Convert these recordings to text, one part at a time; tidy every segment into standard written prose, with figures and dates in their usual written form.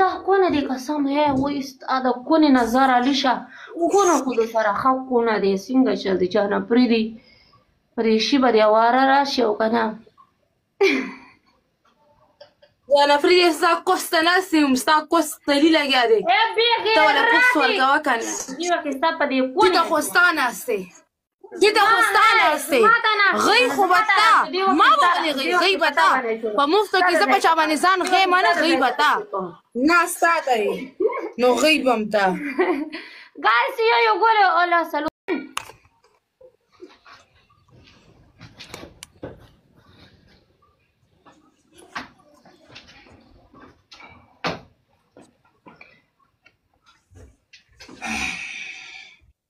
دا کونه دی قسم وای ستا د کونې نظر علي شه کونه خو د سره ښه کونه دی څنګه چل دی جانه پرېږدي پرې شي به د اواره راشي او که نه جانه پرېږدي ستا کوس ته ناست یم ستا کوس تلي لګیا دی ته وله پوس ورکوه که نه دیوه کې ستا په دې دې ته خو ستا ناست دی دې ته خو ستا ناست دی غی خو به تا ما به ولې غی به تا په مفتو کې زه په چا باندې ځان غیم نه غی به تا نه ستا ته نو غی بم تا Guys, yo vuole hola salud.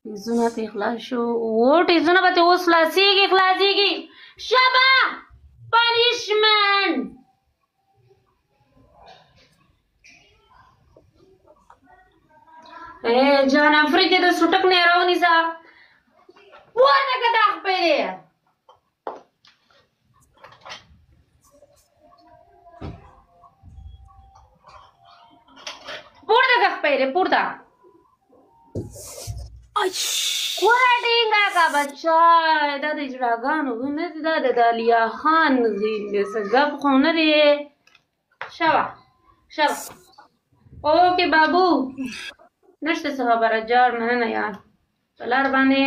تیزونه ته اخلاص شو و تیزونه به ته اوس خلاصیږي شبه پنیشمنت جان افریدی د سټک نه راونیسا پورته کده خپلې پورته ورډینګه کا بچا دا د جړاګانو نه دا د دالیا خان غین څه غب خو نه دی شابه اوکے بابو نشته څه خبره جار نه یار په لار باندې